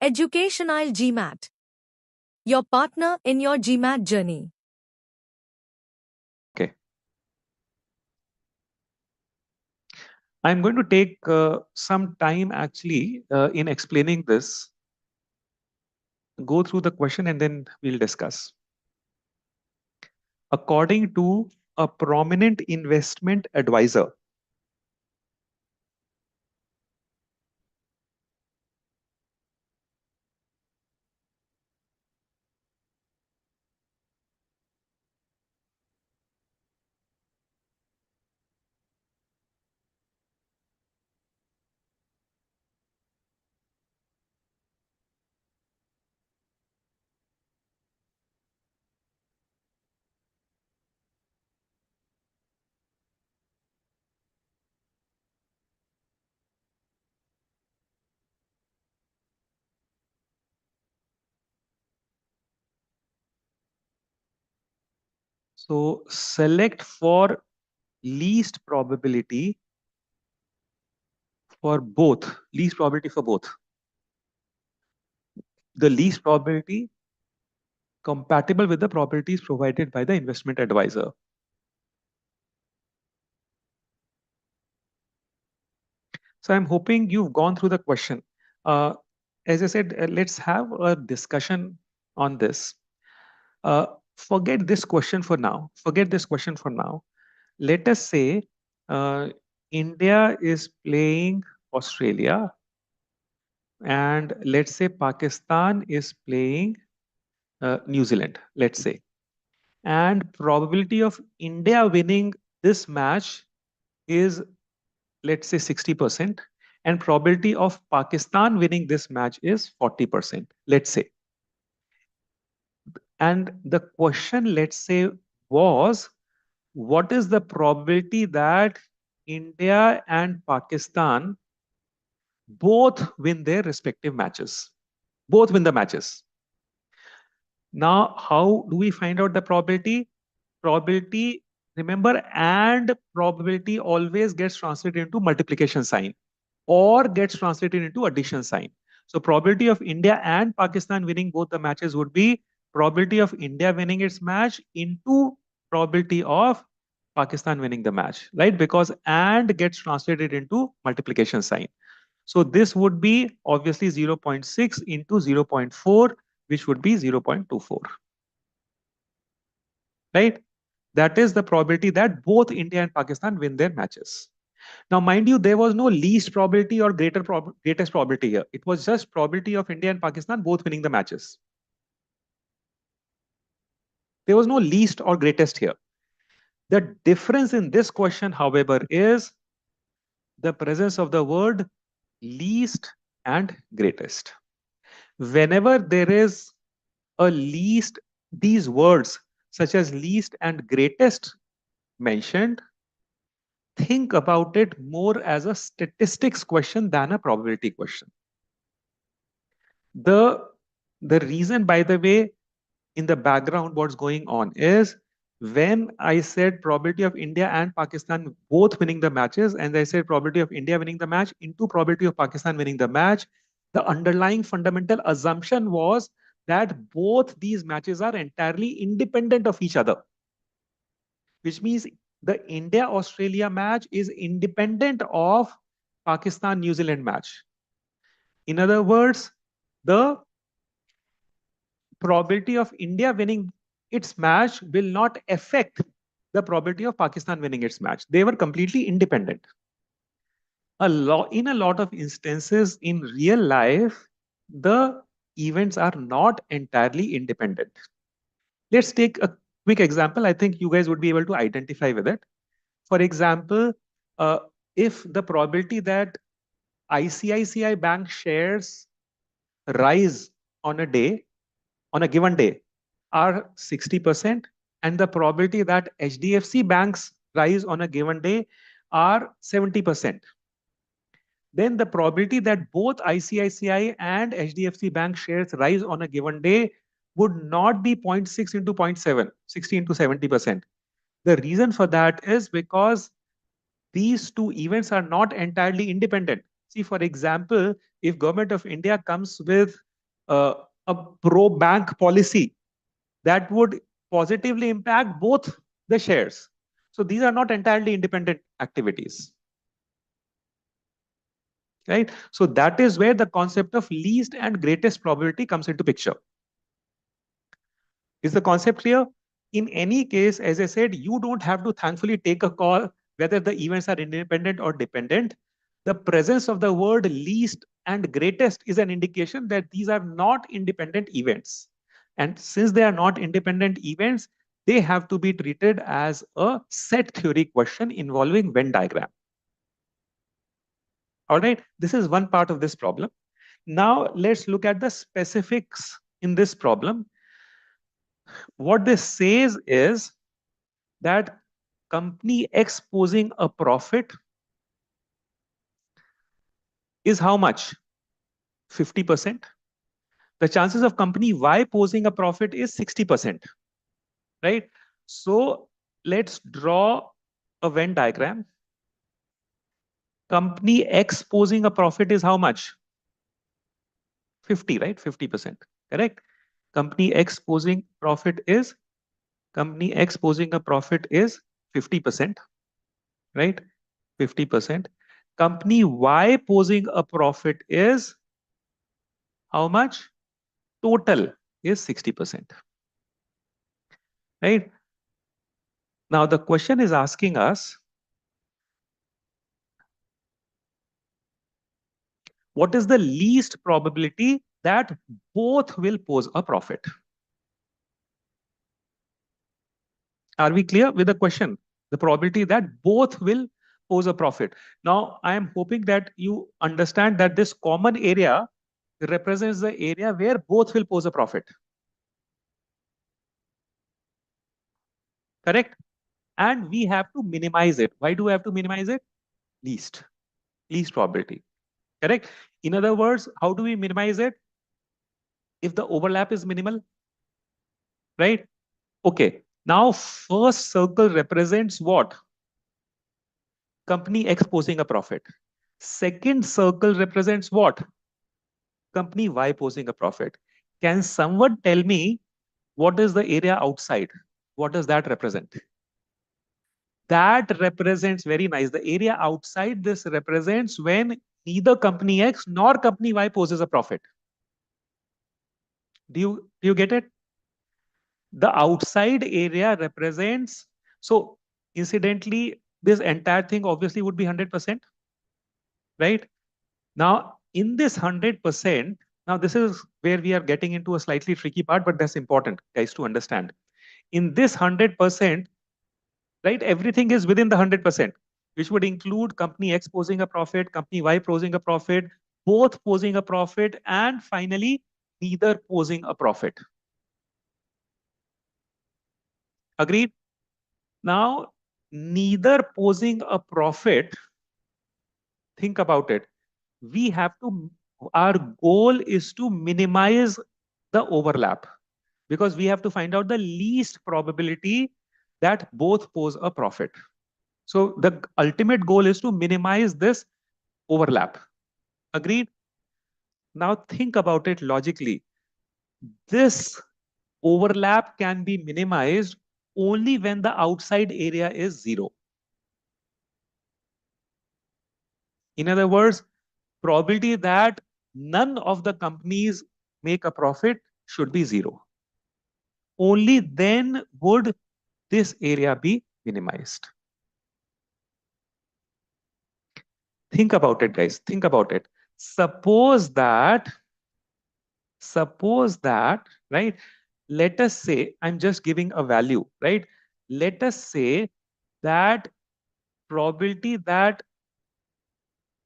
Educational GMAT. Your partner in your GMAT journey. Okay. I'm going to take some time actually in explaining this. Go through the question and then we'll discuss. According to a prominent investment advisor, so select for least probability for both, least probability for both. The least probability compatible with the probabilities provided by the investment advisor. So I'm hoping you've gone through the question. As I said, let's have a discussion on this. Forget this question for now. Forget this question for now. Let us say India is playing Australia, and let's say Pakistan is playing New Zealand, let's say. And probability of India winning this match is, let's say, 60%. And probability of Pakistan winning this match is 40%, let's say. And the question, let's say, was what is the probability that India and Pakistan both win their respective matches? Both win the matches. Now, how do we find out the probability? Probability, remember, and probability always gets translated into multiplication sign or gets translated into addition sign. So probability of India and Pakistan winning both the matches would be probability of India winning its match into probability of Pakistan winning the match, right? Because and gets translated into multiplication sign. So this would be obviously 0.6 into 0.4, which would be 0.24, right? That is the probability that both India and Pakistan win their matches. Now, mind you, there was no least probability or greatest probability here. It was just probability of India and Pakistan both winning the matches. There was no least or greatest here. The difference in this question, however, is the presence of the word least and greatest. Whenever there is a least, these words such as least and greatest mentioned, think about it more as a statistics question than a probability question. The reason, by the way, in the background, what's going on is when I said probability of India and Pakistan both winning the matches, and I said probability of India winning the match into probability of Pakistan winning the match, the underlying fundamental assumption was that both these matches are entirely independent of each other, which means the India-Australia match is independent of Pakistan-New Zealand match. In other words, the probability of India winning its match will not affect the probability of Pakistan winning its match. They were completely independent. In a lot of instances in real life, the events are not entirely independent. Let's take a quick example. I think you guys would be able to identify with it. For example, if the probability that ICICI Bank shares rise on a given day are 60%, and the probability that HDFC banks rise on a given day are 70%. Then the probability that both ICICI and HDFC bank shares rise on a given day would not be 0.6 into 0.7, 60 into 70%. The reason for that is because these two events are not entirely independent. See, for example, if Government of India comes with a pro bank policy that would positively impact both the shares. So these are not entirely independent activities, right? So that is where the concept of least and greatest probability comes into picture. Is the concept clear? In any case, as I said, you don't have to thankfully take a call whether the events are independent or dependent. The presence of the word least and greatest is an indication that these are not independent events. And since they are not independent events, they have to be treated as a set theory question involving Venn diagram. All right, this is one part of this problem. Now let's look at the specifics in this problem. What this says is that company X posing a profit is how much? 50%. The chances of company Y posing a profit is 60%, right? So let's draw a Venn diagram. Company X posing a profit is how much? 50, right? 50%, correct? Company X posing profit is, company X posing a profit is 50%, right? 50%. Company Y posing a profit is how much? Total is 60%, right? Now the question is asking us, what is the least probability that both will pose a profit? Are we clear with the question? The probability that both will pose a profit. Now, I am hoping that you understand that this common area represents the area where both will pose a profit. Correct? And we have to minimize it. Why do we have to minimize it? Least probability. Correct? In other words, how do we minimize it? If the overlap is minimal, right? Okay. Now, first circle represents what? Company X posing a profit. Second circle represents what? Company Y posing a profit. Can someone tell me what is the area outside? What does that represent? That represents, very nice, the area outside this represents when neither company X nor company Y poses a profit. Do you get it? The outside area represents, so incidentally, this entire thing obviously would be 100%, right? Now, in this 100%, now this is where we are getting into a slightly tricky part, but that's important, guys, to understand. In this 100%, right, everything is within the 100%, which would include company X posing a profit, company Y posing a profit, both posing a profit, and finally, neither posing a profit. Agreed? Now, neither posing a profit, think about it. We have to, our goal is to minimize the overlap because we have to find out the least probability that both pose a profit. So the ultimate goal is to minimize this overlap. Agreed? Now think about it logically. This overlap can be minimized only when the outside area is 0. In other words, probability that none of the companies make a profit should be 0. Only then would this area be minimized. Think about it, guys. Think about it. Suppose that, right? Let us say, I'm just giving a value, right? Let us say that probability that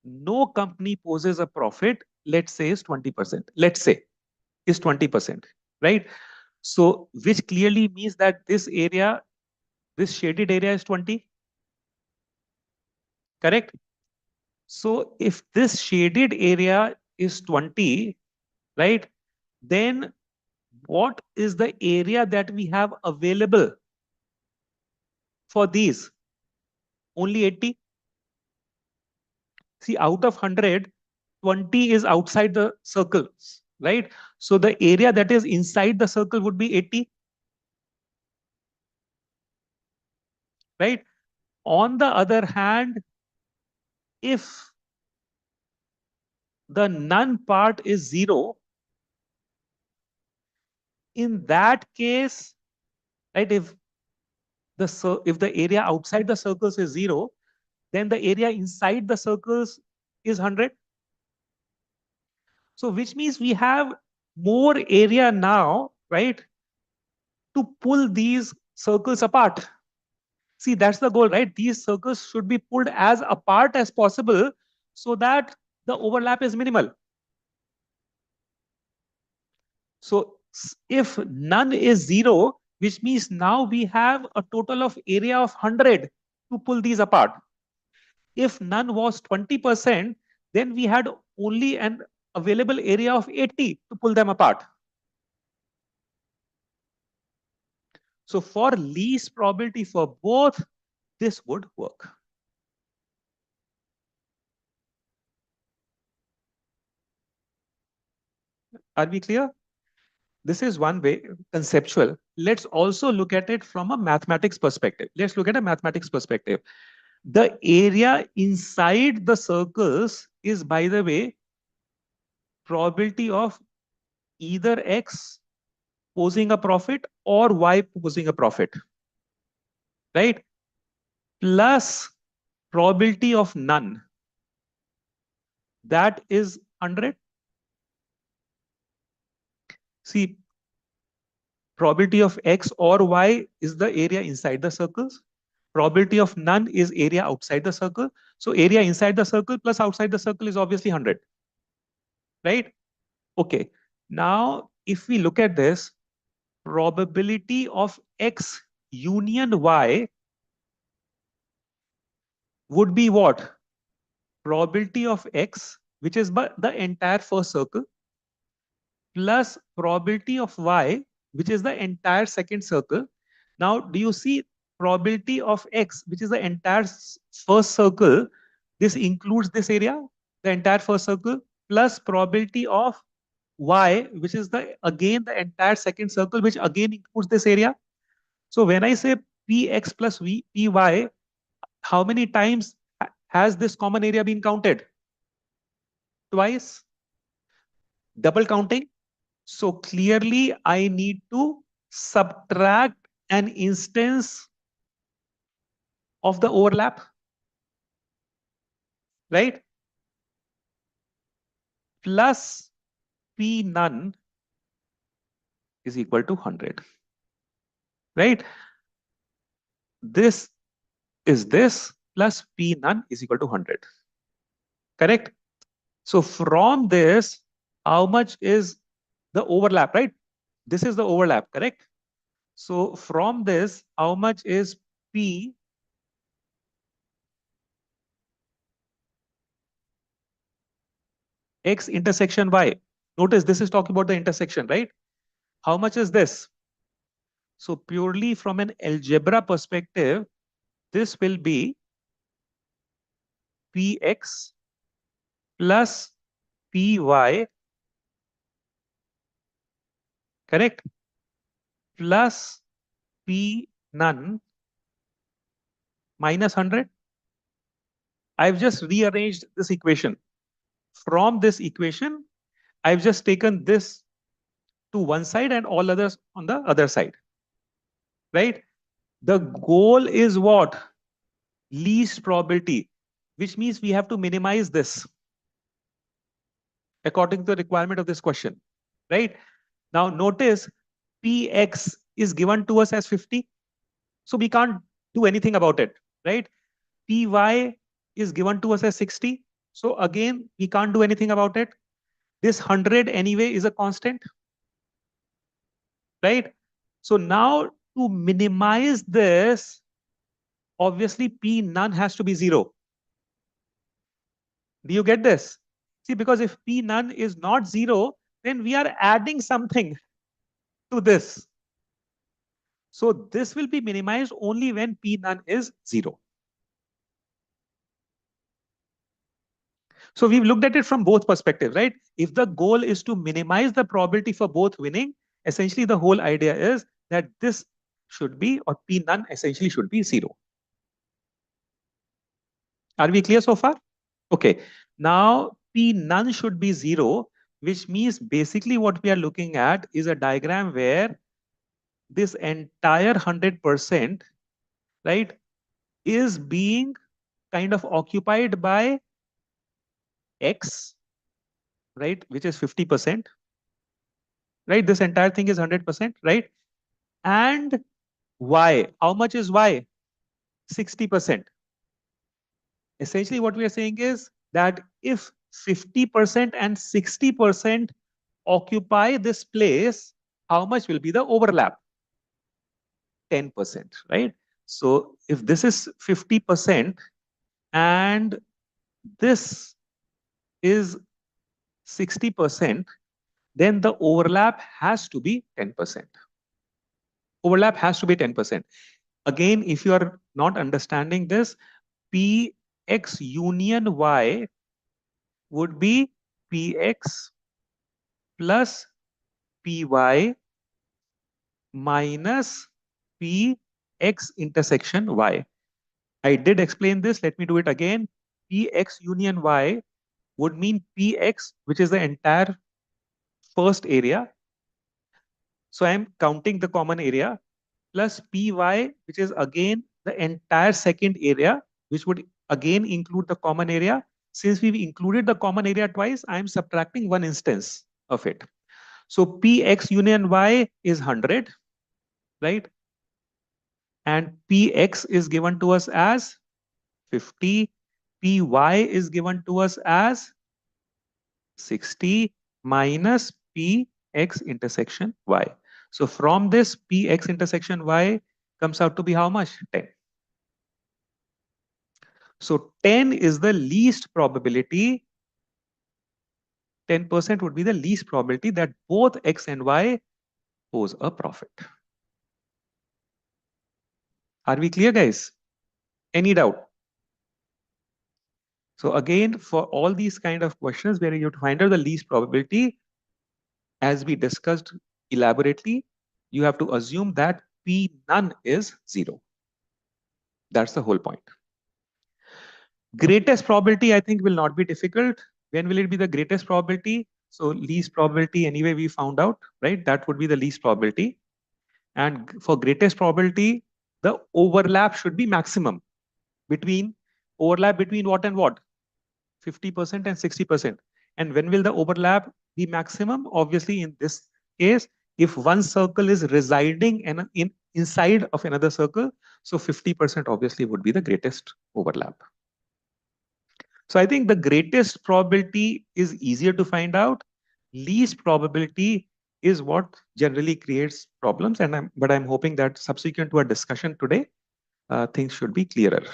no company poses a profit, let's say is 20%. Let's say is 20%, right? So which clearly means that this area, this shaded area is 20, correct? So if this shaded area is 20, right, then what is the area that we have available for these? Only 80. See, out of 100, 20 is outside the circle, right? So the area that is inside the circle would be 80, right? On the other hand, if the none part is 0, in that case, right, if the area outside the circles is 0, then the area inside the circles is 100. So which means we have more area now, right, to pull these circles apart. See, that's the goal, right? These circles should be pulled as apart as possible so that the overlap is minimal. So if none is 0, which means now we have a total of area of 100 to pull these apart. If none was 20%, then we had only an available area of 80 to pull them apart. So for least probability for both, this would work. Are we clear? This is one way, conceptual. Let's also look at it from a mathematics perspective. Let's look at a mathematics perspective. The area inside the circles is, by the way, probability of either X posing a profit or Y posing a profit, right? Plus probability of none. That is 100. See, probability of X or Y is the area inside the circles. Probability of none is area outside the circle. So area inside the circle plus outside the circle is obviously 100, right? Okay. Now, if we look at this, probability of X union Y would be what? Probability of X, which is the entire first circle, plus probability of Y, which is the entire second circle. Now, do you see probability of X, which is the entire first circle? This includes this area, the entire first circle, plus probability of Y, which is again the entire second circle, which again includes this area. So when I say Px plus Py, how many times has this common area been counted? Twice. Double counting. So clearly I need to subtract an instance of the overlap, right? Plus P none is equal to 100, right? This is this plus P none is equal to 100, correct? So from this, how much is the overlap, right? This is the overlap, correct? So from this, how much is P X intersection Y? Notice this is talking about the intersection, right? How much is this? So purely from an algebra perspective, this will be Px plus Py, correct? Plus P none minus 100. I've just rearranged this equation. From this equation, I've just taken this to one side and all others on the other side, right? The goal is what? Least probability, which means we have to minimize this according to the requirement of this question, right? Now notice Px is given to us as 50. So we can't do anything about it, right? Py is given to us as 60. So again, we can't do anything about it. This 100 anyway is a constant, right? So now to minimize this, obviously P none has to be 0. Do you get this? See, because if P none is not 0, then we are adding something to this. So this will be minimized only when P none is 0. So we've looked at it from both perspectives, right? If the goal is to minimize the probability for both winning, essentially the whole idea is that this should be, or P none essentially should be 0. Are we clear so far? Okay. Now P none should be 0, which means basically what we are looking at is a diagram where this entire 100%, right, is being kind of occupied by X, right, which is 50%, right? This entire thing is 100%, right? And Y, how much is Y? 60%. Essentially, what we are saying is that if 50% and 60% occupy this place, how much will be the overlap? 10%, right? So if this is 50% and this is 60%, then the overlap has to be 10%. Overlap has to be 10%. Again, if you are not understanding this, Px union Y would be Px plus Py minus Px intersection Y. I did explain this. Let me do it again. Px union Y would mean Px, which is the entire first area. So I am counting the common area, plus Py, which is again the entire second area, which would again include the common area. Since we've included the common area twice, I am subtracting one instance of it. So Px union Y is 100, right? And Px is given to us as 50. Py is given to us as 60 minus Px intersection Y. So from this, Px intersection Y comes out to be how much? 10. So 10 is the least probability. 10% would be the least probability that both X and Y pose a profit. Are we clear, guys? Any doubt? So again, for all these kind of questions where you find out the least probability, as we discussed elaborately, you have to assume that P none is 0. That's the whole point. Greatest probability, I think, will not be difficult. When will it be the greatest probability? So least probability, anyway, we found out, right? That would be the least probability. And for greatest probability, the overlap should be maximum between what and what? 50% and 60%. And when will the overlap be maximum? Obviously, in this case, if one circle is residing inside of another circle, so 50% obviously would be the greatest overlap. So I think the greatest probability is easier to find out. Least probability is what generally creates problems. But I'm hoping that subsequent to our discussion today, things should be clearer.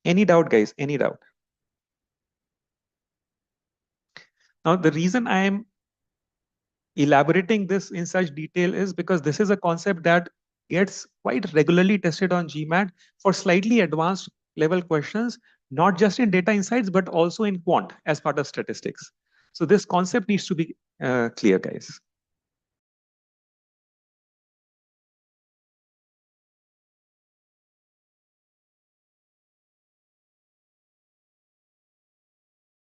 Any doubt, guys? Any doubt? Now, the reason I am elaborating this in such detail is because this is a concept that gets quite regularly tested on GMAT for slightly advanced level questions, not just in data insights, but also in quant as part of statistics. So this concept needs to be clear, guys.